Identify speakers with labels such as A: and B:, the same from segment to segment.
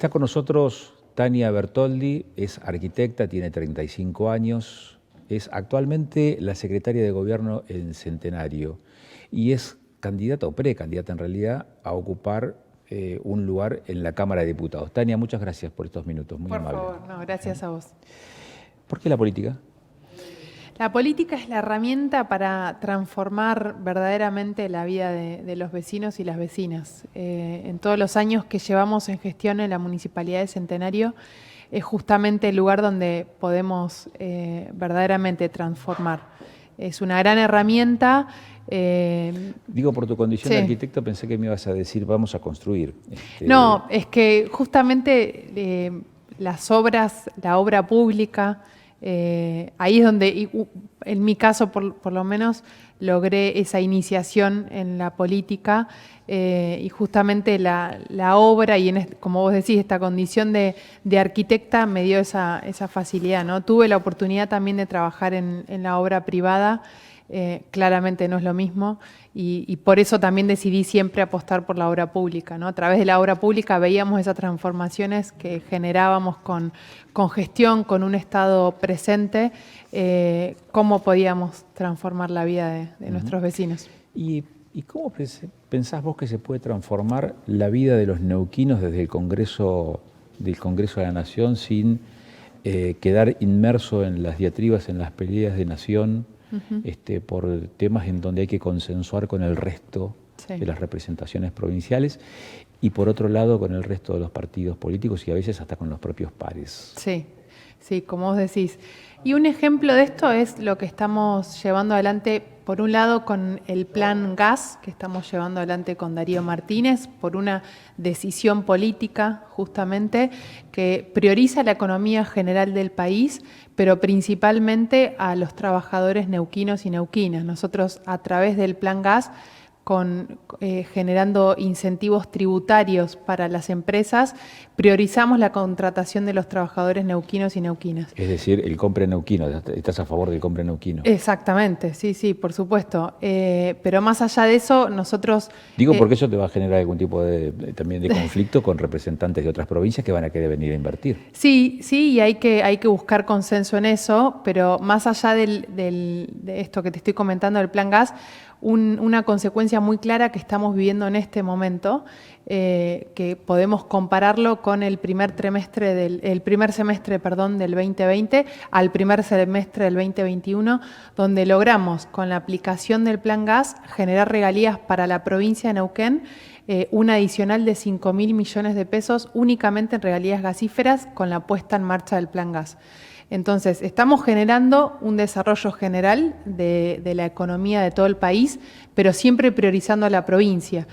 A: Está con nosotros Tania Bertoldi, es arquitecta, tiene 35 años, es actualmente la secretaria de Gobierno en Centenario y es candidata o precandidata en realidad a ocupar un lugar en la Cámara de Diputados. Tania, muchas gracias por estos minutos, muy amable.
B: Por favor, no, gracias a vos.
A: ¿Por qué la política?
B: La política es la herramienta para transformar verdaderamente la vida de los vecinos y las vecinas. En todos los años que llevamos en gestión en la Municipalidad de Centenario, es justamente el lugar donde podemos verdaderamente transformar. Es una gran herramienta.
A: Digo, por tu condición
B: Sí.
A: de arquitecto pensé que me ibas a decir vamos a construir.
B: No, es que justamente las obras, la obra pública, ahí es donde, en mi caso por lo menos, logré esa iniciación en la política y justamente la obra y, como vos decís, esta condición de arquitecta me dio esa facilidad, ¿no? Tuve la oportunidad también de trabajar en la obra privada. Claramente no es lo mismo y por eso también decidí siempre apostar por la obra pública, ¿no? A través de la obra pública veíamos esas transformaciones que generábamos con gestión, con un Estado presente, cómo podíamos transformar la vida de nuestros vecinos.
A: ¿Y cómo pensás vos que se puede transformar la vida de los neuquinos desde el Congreso de la Nación sin quedar inmerso en las diatribas, en las peleas de nación? Por temas en donde hay que consensuar con el resto de las representaciones provinciales y por otro lado con el resto de los partidos políticos y a veces hasta con los propios pares.
B: Sí, sí, como vos decís. Y un ejemplo de esto es lo que estamos llevando adelante, por un lado con el Plan Gas, que estamos llevando adelante con Darío Martínez, por una decisión política justamente que prioriza la economía general del país, pero principalmente a los trabajadores neuquinos y neuquinas. Nosotros a través del Plan Gas, generando incentivos tributarios para las empresas, priorizamos la contratación de los trabajadores neuquinos y neuquinas.
A: Es decir, el compre neuquino, ¿estás a favor del compre neuquino?
B: Exactamente, sí, sí, por supuesto. Pero más allá de eso, nosotros...
A: Digo porque eso te va a generar algún tipo también de conflicto con representantes de otras provincias que van a querer venir a invertir.
B: Sí, sí, y hay que buscar consenso en eso, pero más allá de esto que te estoy comentando del Plan Gas, una consecuencia muy clara que estamos viviendo en este momento, que podemos compararlo con el primer semestre del 2020 al primer semestre del 2021, donde logramos con la aplicación del Plan Gas generar regalías para la provincia de Neuquén, un adicional de 5.000 millones de pesos únicamente en regalías gasíferas con la puesta en marcha del Plan Gas. Entonces, estamos generando un desarrollo general de la economía de todo el país, pero siempre priorizando a la provincia.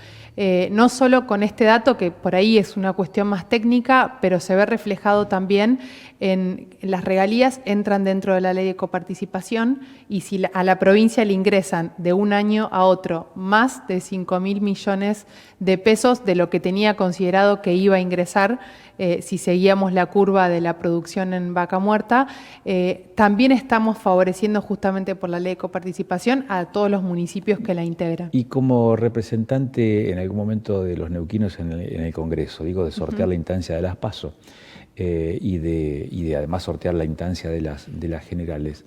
B: No solo con este dato, que por ahí es una cuestión más técnica, pero se ve reflejado también en las regalías, entran dentro de la ley de coparticipación y si a la provincia le ingresan de un año a otro más de 5.000 millones de pesos de lo que tenía considerado que iba a ingresar si seguíamos la curva de la producción en vaca muerta, también estamos favoreciendo justamente por la ley de coparticipación a todos los municipios que la integran.
A: Y como representante en algún momento de los neuquinos en el Congreso, digo, de sortear la instancia de las PASO y de además sortear la instancia de las generales,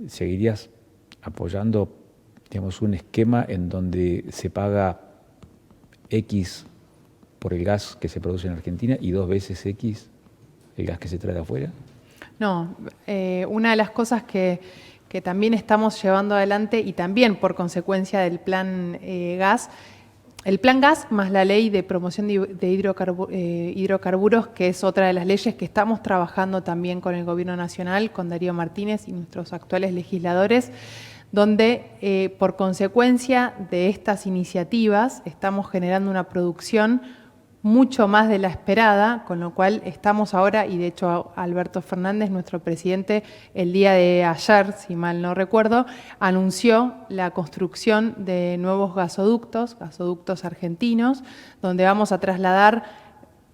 A: ¿seguirías apoyando, digamos, un esquema en donde se paga X por el gas que se produce en Argentina y 2 veces X el gas que se trae de afuera?
B: No, una de las cosas que también estamos llevando adelante y también por consecuencia del Plan Gas, el Plan Gas más la ley de promoción de hidrocarburos, que es otra de las leyes que estamos trabajando también con el Gobierno Nacional, con Darío Martínez y nuestros actuales legisladores, donde por consecuencia de estas iniciativas estamos generando una producción mucho más de la esperada, con lo cual estamos ahora, y de hecho Alberto Fernández, nuestro presidente, el día de ayer, si mal no recuerdo, anunció la construcción de nuevos gasoductos argentinos, donde vamos a trasladar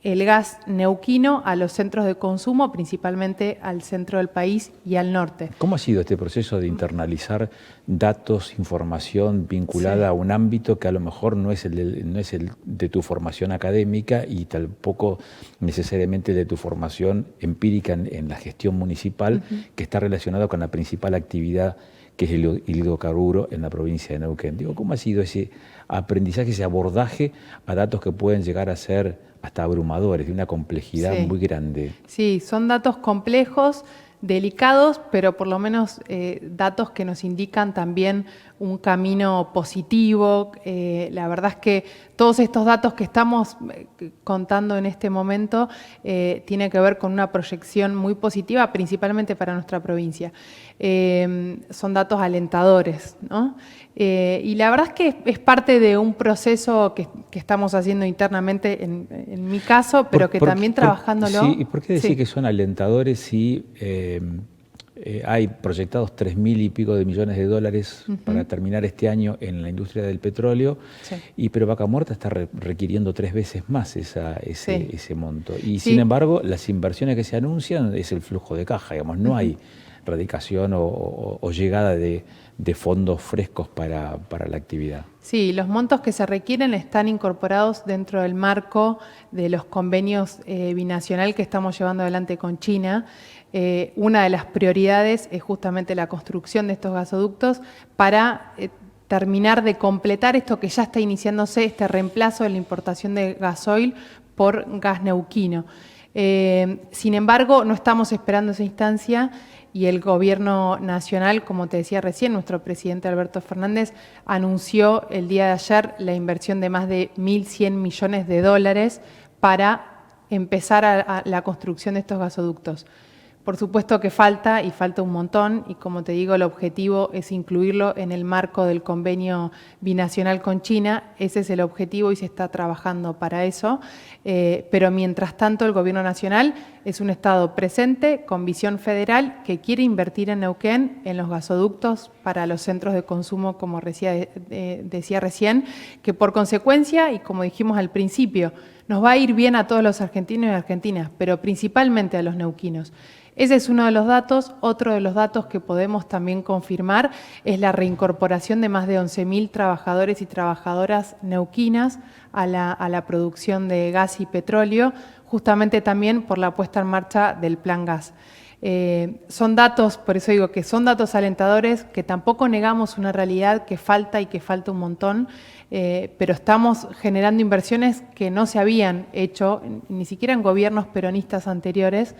B: el gas neuquino a los centros de consumo, principalmente al centro del país y al norte.
A: ¿Cómo ha sido este proceso de internalizar datos, información vinculada a un ámbito que a lo mejor no es el de tu formación académica y tampoco necesariamente de tu formación empírica en la gestión municipal, que está relacionado con la principal actividad que es el hidrocarburo en la provincia de Neuquén? Digo, ¿cómo ha sido ese aprendizaje, ese abordaje a datos que pueden llegar a ser hasta abrumadores, de una complejidad muy grande?
B: Sí, son datos complejos, delicados, pero por lo menos datos que nos indican también un camino positivo. La verdad es que todos estos datos que estamos contando en este momento tienen que ver con una proyección muy positiva, principalmente para nuestra provincia. Son datos alentadores, ¿no? Y la verdad es que es parte de un proceso que estamos haciendo internamente, en mi caso, pero que también trabajándolo.
A: Sí, ¿y por qué decir que son alentadores si hay proyectados 3.000 y pico de millones de dólares para terminar este año en la industria del petróleo, pero Vaca Muerta está requiriendo 3 veces más ese monto? Y sin embargo, las inversiones que se anuncian es el flujo de caja, digamos, no hay radicación o llegada de fondos frescos para la actividad.
B: Sí, los montos que se requieren están incorporados dentro del marco de los convenios binacional que estamos llevando adelante con China. Una de las prioridades es justamente la construcción de estos gasoductos para terminar de completar esto que ya está iniciándose, este reemplazo de la importación de gasoil por gas neuquino. Sin embargo, no estamos esperando esa instancia y el Gobierno Nacional, como te decía recién, nuestro presidente Alberto Fernández anunció el día de ayer la inversión de más de 1.100 millones de dólares para empezar a la construcción de estos gasoductos. Por supuesto que falta, y falta un montón, y como te digo, el objetivo es incluirlo en el marco del convenio binacional con China. Ese es el objetivo y se está trabajando para eso. Pero mientras tanto, el Gobierno Nacional es un Estado presente, con visión federal, que quiere invertir en Neuquén, en los gasoductos para los centros de consumo, como decía recién, que por consecuencia, y como dijimos al principio, nos va a ir bien a todos los argentinos y argentinas, pero principalmente a los neuquinos. Ese es uno de los datos. Otro de los datos que podemos también confirmar es la reincorporación de más de 11.000 trabajadores y trabajadoras neuquinas a la producción de gas y petróleo, justamente también por la puesta en marcha del Plan Gas. Son datos, por eso digo que son datos alentadores, que tampoco negamos una realidad que falta y que falta un montón, pero estamos generando inversiones que no se habían hecho, ni siquiera en gobiernos peronistas anteriores.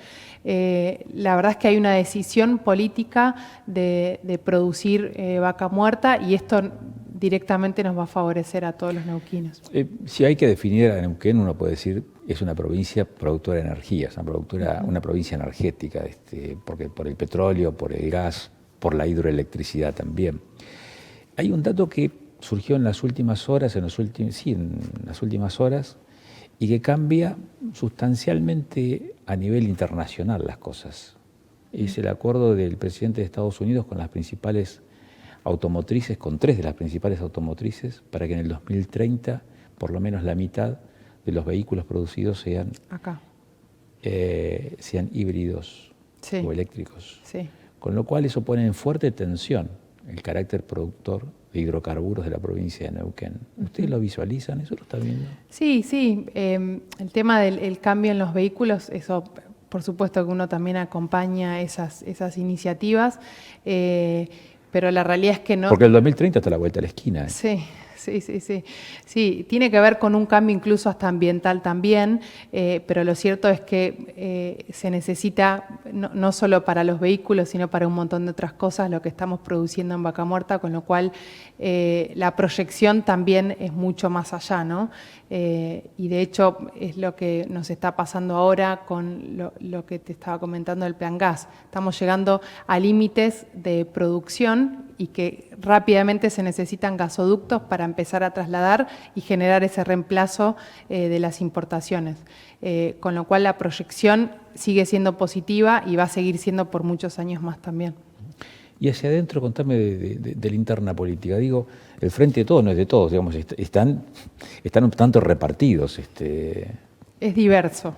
B: La verdad es que hay una decisión política de producir Vaca Muerta y esto directamente nos va a favorecer a todos los neuquinos.
A: Si hay que definir a Neuquén, uno puede decir es una provincia productora de energía, es una provincia energética, porque por el petróleo, por el gas, por la hidroelectricidad también. Hay un dato que surgió en las últimas horas, en las últimas horas, y que cambia sustancialmente a nivel internacional las cosas. Es el acuerdo del presidente de Estados Unidos con las principales automotrices, con 3 de las principales automotrices, para que en el 2030 por lo menos la mitad de los vehículos producidos sean híbridos o eléctricos. Con lo cual eso pone en fuerte tensión el carácter productor de hidrocarburos de la provincia de Neuquén. ¿Ustedes lo visualizan? ¿Eso lo están viendo?
B: Sí, sí. El tema del cambio en los vehículos, eso por supuesto que uno también acompaña esas iniciativas, pero la realidad es que no...
A: Porque el 2030 está a la vuelta de la esquina.
B: Sí. Sí, tiene que ver con un cambio incluso hasta ambiental también, pero lo cierto es que se necesita, no solo para los vehículos, sino para un montón de otras cosas, lo que estamos produciendo en Vaca Muerta, con lo cual la proyección también es mucho más allá, ¿no? Y de hecho es lo que nos está pasando ahora con lo que te estaba comentando del Plan Gas. Estamos llegando a límites de producción y que rápidamente se necesitan gasoductos para empezar a trasladar y generar ese reemplazo de las importaciones. Con lo cual la proyección sigue siendo positiva y va a seguir siendo por muchos años más también.
A: Y hacia adentro, contame de la interna política. Digo, el Frente de Todos no es de todos, digamos, están un tanto repartidos.
B: Es diverso.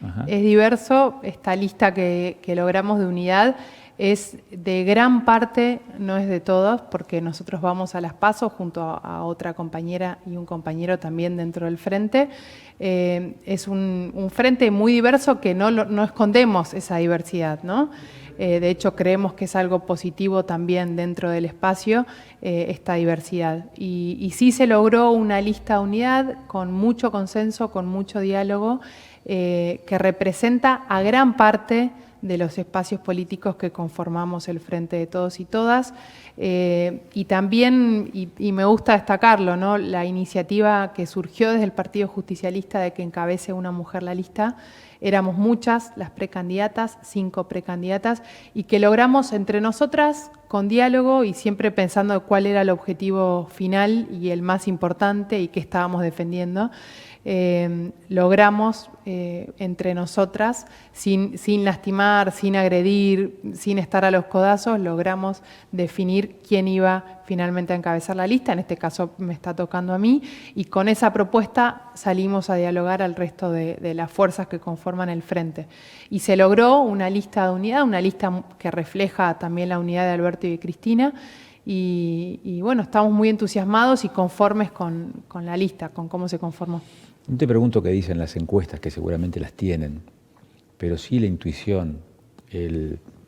A: Ajá.
B: Es diverso. Esta lista que logramos de unidad es de gran parte, no es de todos, porque nosotros vamos a las PASO junto a otra compañera y un compañero también dentro del frente. Es un frente muy diverso que no escondemos esa diversidad, ¿no? De hecho, creemos que es algo positivo también dentro del espacio, esta diversidad. Y sí se logró una lista de unidad con mucho consenso, con mucho diálogo, que representa a gran parte de los espacios políticos que conformamos el Frente de Todos y Todas. Y también, y me gusta destacarlo, ¿no?, la iniciativa que surgió desde el Partido Justicialista de que encabece una mujer la lista. Éramos muchas las precandidatas, 5 precandidatas, y que logramos entre nosotras, con diálogo y siempre pensando cuál era el objetivo final y el más importante y qué estábamos defendiendo, logramos entre nosotras, sin lastimar, sin agredir, sin estar a los codazos, logramos definir quién iba finalmente a encabezar la lista. En este caso me está tocando a mí, y con esa propuesta salimos a dialogar al resto de las fuerzas que conforman el frente. Y se logró una lista de unidad, una lista que refleja también la unidad de Alberto y de Cristina. Y bueno, estamos muy entusiasmados y conformes con la lista, con cómo se conformó.
A: No te pregunto qué dicen las encuestas, que seguramente las tienen, pero sí la intuición,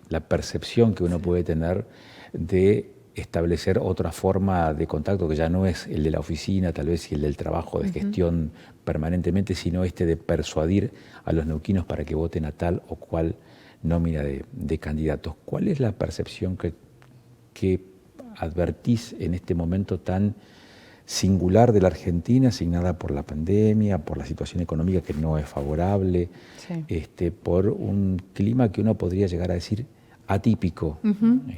A: la percepción que uno puede tener de establecer otra forma de contacto, que ya no es el de la oficina, tal vez, y el del trabajo de gestión permanentemente, sino de persuadir a los neuquinos para que voten a tal o cual nómina de candidatos. ¿Cuál es la percepción que advertís en este momento tan singular de la Argentina, asignada por la pandemia, por la situación económica que no es favorable, sí, por un clima que uno podría llegar a decir atípico?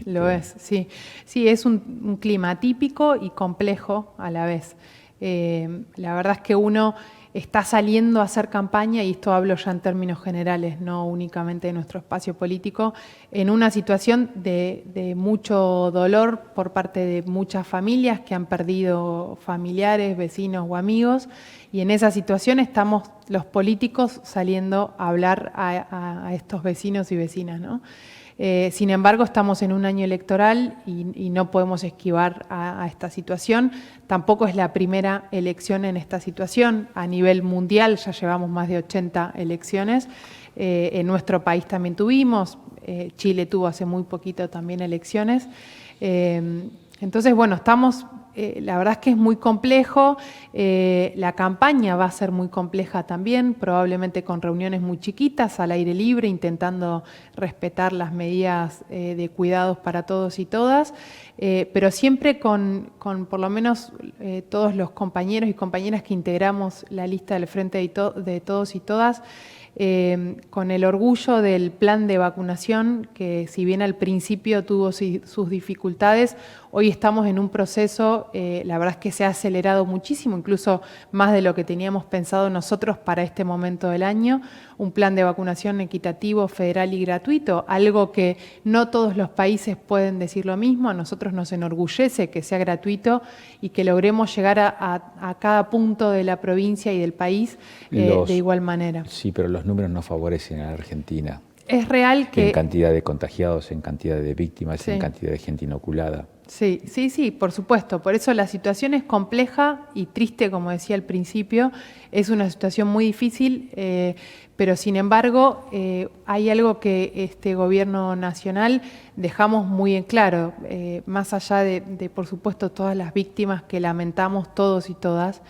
B: Lo es, sí. Sí, es un clima atípico y complejo a la vez. La verdad es que uno está saliendo a hacer campaña, y esto hablo ya en términos generales, no únicamente de nuestro espacio político, en una situación de mucho dolor por parte de muchas familias que han perdido familiares, vecinos o amigos, y en esa situación estamos los políticos saliendo a hablar a estos vecinos y vecinas, ¿no? Sin embargo, estamos en un año electoral y no podemos esquivar a esta situación. Tampoco es la primera elección en esta situación. A nivel mundial ya llevamos más de 80 elecciones. En nuestro país también tuvimos. Chile tuvo hace muy poquito también elecciones. Entonces, bueno, estamos... la verdad es que es muy complejo, la campaña va a ser muy compleja también, probablemente con reuniones muy chiquitas, al aire libre, intentando respetar las medidas de cuidados para todos y todas, pero siempre con por lo menos todos los compañeros y compañeras que integramos la lista del Frente de Todos y Todas, con el orgullo del plan de vacunación, que si bien al principio tuvo sus dificultades, hoy estamos en un proceso, la verdad es que se ha acelerado muchísimo, incluso más de lo que teníamos pensado nosotros para este momento del año, un plan de vacunación equitativo, federal y gratuito, algo que no todos los países pueden decir lo mismo. A nosotros nos enorgullece que sea gratuito y que logremos llegar a cada punto de la provincia y del país de igual manera.
A: Sí, pero los números no favorecen a la Argentina.
B: Es real que...
A: En cantidad de contagiados, en cantidad de víctimas, sí, en cantidad de gente inoculada.
B: Sí, por supuesto. Por eso la situación es compleja y triste, como decía al principio. Es una situación muy difícil, pero sin embargo hay algo que este gobierno nacional dejamos muy en claro, más allá de, por supuesto, todas las víctimas que lamentamos todos y todas.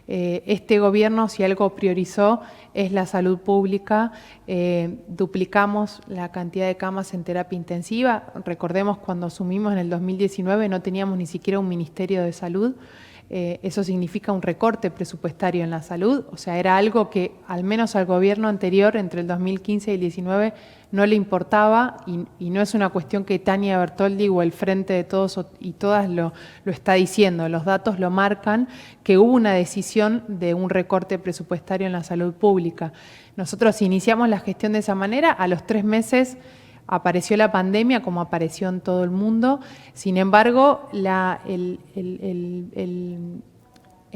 B: Este gobierno, si algo priorizó, es la salud pública. Duplicamos la cantidad de camas en terapia intensiva. Recordemos, cuando asumimos en el 2019 no teníamos ni siquiera un Ministerio de Salud. Eso significa un recorte presupuestario en la salud. O sea, era algo que al menos al gobierno anterior, entre el 2015 y el 2019, no le importaba, y no es una cuestión que Tania Bertoldi o el Frente de Todos y Todas lo está diciendo. Los datos lo marcan, que hubo una decisión de un recorte presupuestario en la salud pública. Nosotros iniciamos la gestión de esa manera. A los 3 meses apareció la pandemia, como apareció en todo el mundo. Sin embargo, el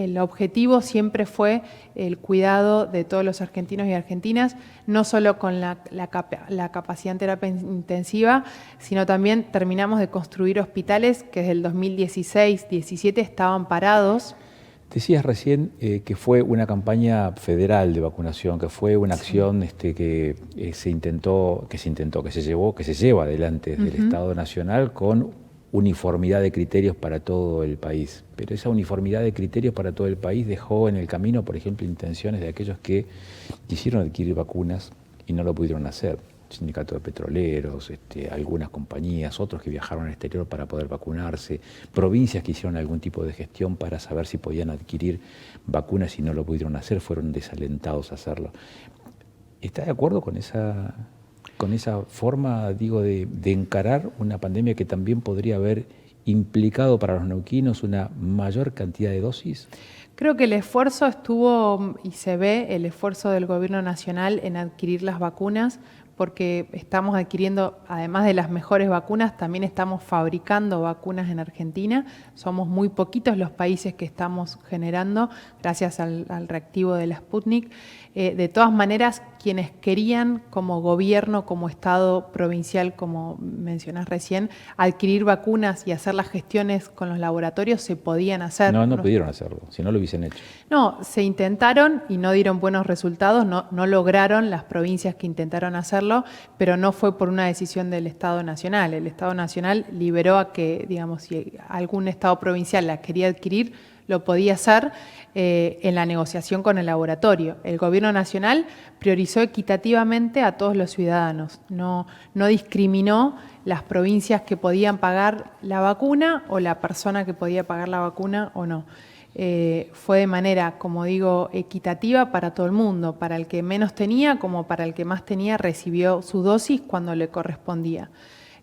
B: el objetivo siempre fue el cuidado de todos los argentinos y argentinas, no solo con la capacidad en terapia intensiva, sino también terminamos de construir hospitales que desde el 2016-17 estaban parados.
A: Decías recién que fue una campaña federal de vacunación, que fue una acción que se lleva adelante desde el Estado Nacional con uniformidad de criterios para todo el país. Pero esa uniformidad de criterios para todo el país dejó en el camino, por ejemplo, intenciones de aquellos que quisieron adquirir vacunas y no lo pudieron hacer. Sindicato de petroleros, algunas compañías, otros que viajaron al exterior para poder vacunarse, provincias que hicieron algún tipo de gestión para saber si podían adquirir vacunas y no lo pudieron hacer, fueron desalentados a hacerlo. ¿Está de acuerdo con esa forma, digo, de encarar una pandemia que también podría haber implicado para los neuquinos una mayor cantidad de dosis?
B: Creo que el esfuerzo estuvo, y se ve el esfuerzo del Gobierno Nacional en adquirir las vacunas, porque estamos adquiriendo, además de las mejores vacunas, también estamos fabricando vacunas en Argentina. Somos muy poquitos los países que estamos generando, gracias al reactivo de la Sputnik. De todas maneras, quienes querían como gobierno, como Estado provincial, como mencionás recién, adquirir vacunas y hacer las gestiones con los laboratorios, se podían hacer.
A: No pudieron hacerlo, si no lo hubiesen hecho.
B: No, se intentaron y no dieron buenos resultados, no lograron las provincias que intentaron hacerlo, pero no fue por una decisión del Estado Nacional. El Estado Nacional liberó a que, digamos, si algún Estado provincial la quería adquirir, lo podía hacer en la negociación con el laboratorio. El Gobierno Nacional priorizó equitativamente a todos los ciudadanos, no discriminó las provincias que podían pagar la vacuna o la persona que podía pagar la vacuna o no. Fue de manera, como digo, equitativa para todo el mundo, para el que menos tenía como para el que más tenía, recibió su dosis cuando le correspondía.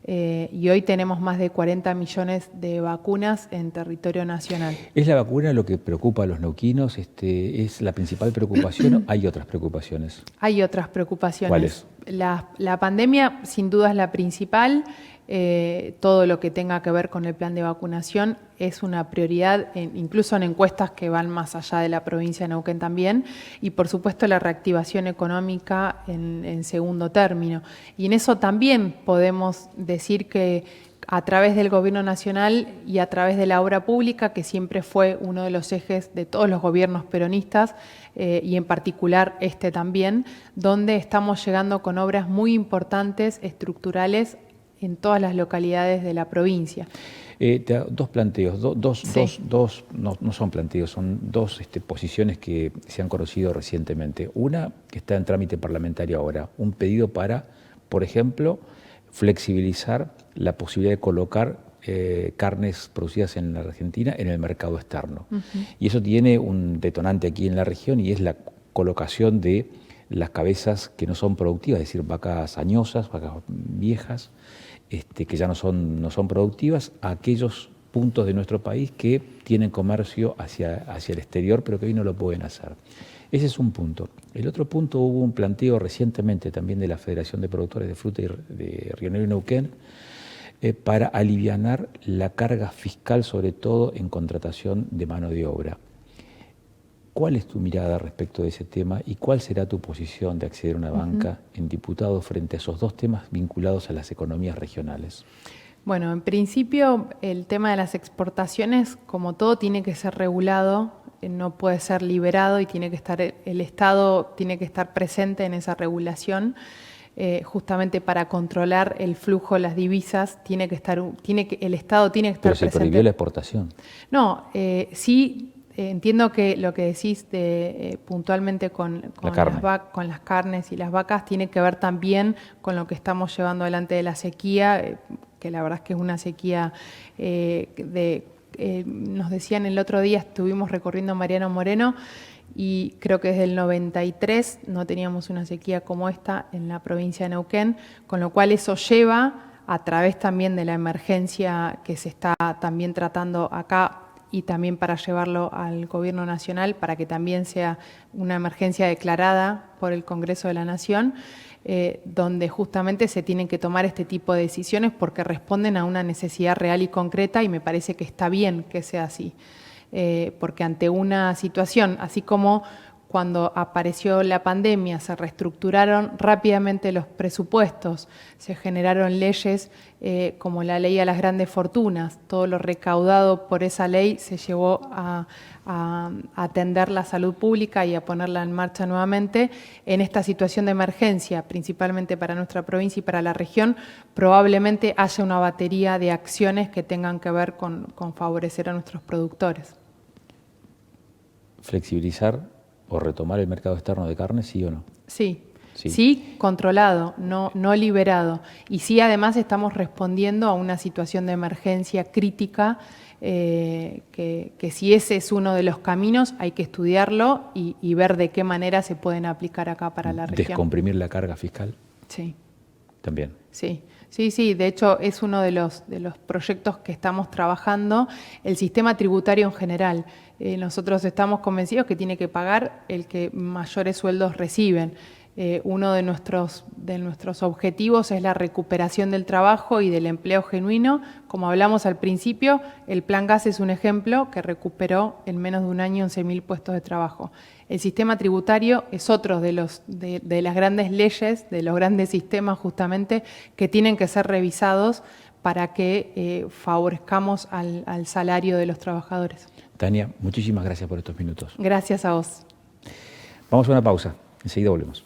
B: Y hoy tenemos más de 40 millones de vacunas en territorio nacional.
A: ¿Es la vacuna lo que preocupa a los neuquinos? ¿Es la principal preocupación o hay otras preocupaciones?
B: Hay otras preocupaciones.
A: ¿Cuáles?
B: La pandemia sin duda es la principal. Todo lo que tenga que ver con el plan de vacunación es una prioridad, incluso en encuestas que van más allá de la provincia de Neuquén también, y por supuesto la reactivación económica en segundo término. Y en eso también podemos decir que a través del Gobierno Nacional y a través de la obra pública, que siempre fue uno de los ejes de todos los gobiernos peronistas, y en particular este también, donde estamos llegando con obras muy importantes, estructurales, en todas las localidades de la provincia.
A: Dos planteos, no son planteos, son dos posiciones que se han conocido recientemente. Una que está en trámite parlamentario ahora, un pedido para, por ejemplo, flexibilizar la posibilidad de colocar carnes producidas en la Argentina en el mercado externo. Y eso tiene un detonante aquí en la región y es la colocación de las cabezas que no son productivas, es decir, vacas añosas, vacas viejas, que ya no son productivas, a aquellos puntos de nuestro país que tienen comercio hacia el exterior, pero que hoy no lo pueden hacer. Ese es un punto. El otro punto, hubo un planteo recientemente también de la Federación de Productores de Fruta de Río Negro y Neuquén para alivianar la carga fiscal, sobre todo en contratación de mano de obra. ¿Cuál es tu mirada respecto de ese tema y cuál será tu posición de acceder a una banca en diputados frente a esos dos temas vinculados a las economías regionales?
B: Bueno, en principio el tema de las exportaciones, como todo, tiene que ser regulado, no puede ser liberado y tiene que estar, el Estado tiene que estar presente en esa regulación. Justamente para controlar el flujo de las divisas, el Estado tiene que estar presente.
A: Pero se prohibió la exportación.
B: No, sí. Entiendo que lo que decís puntualmente con las carnes y las vacas tiene que ver también con lo que estamos llevando adelante de la sequía, que la verdad es que es una sequía nos decían el otro día, estuvimos recorriendo Mariano Moreno y creo que desde el 93 no teníamos una sequía como esta en la provincia de Neuquén, con lo cual eso lleva, a través también de la emergencia que se está también tratando acá, y también para llevarlo al Gobierno Nacional, para que también sea una emergencia declarada por el Congreso de la Nación, donde justamente se tienen que tomar este tipo de decisiones porque responden a una necesidad real y concreta y me parece que está bien que sea así. porque ante una situación, así como cuando apareció la pandemia, se reestructuraron rápidamente los presupuestos, se generaron leyes como la ley a las grandes fortunas. Todo lo recaudado por esa ley se llevó a atender la salud pública y a ponerla en marcha nuevamente. En esta situación de emergencia, principalmente para nuestra provincia y para la región, probablemente haya una batería de acciones que tengan que ver con favorecer a nuestros productores.
A: Flexibilizar o retomar el mercado externo de carne, ¿sí o no?
B: Sí. Sí, controlado, no liberado. Y sí, además estamos respondiendo a una situación de emergencia crítica, que si ese es uno de los caminos, hay que estudiarlo y ver de qué manera se pueden aplicar acá para la región.
A: ¿Descomprimir la carga fiscal?
B: Sí.
A: También.
B: Sí. Sí, de hecho es uno de los proyectos que estamos trabajando, el sistema tributario en general. Nosotros estamos convencidos que tiene que pagar el que mayores sueldos reciben. Uno de nuestros objetivos es la recuperación del trabajo y del empleo genuino. Como hablamos al principio, el Plan Gas es un ejemplo que recuperó en menos de un año 11.000 puestos de trabajo. El sistema tributario es otro de las grandes leyes, de los grandes sistemas justamente, que tienen que ser revisados para que favorezcamos al salario de los trabajadores.
A: Tania, muchísimas gracias por estos minutos.
B: Gracias a vos.
A: Vamos a una pausa, enseguida volvemos.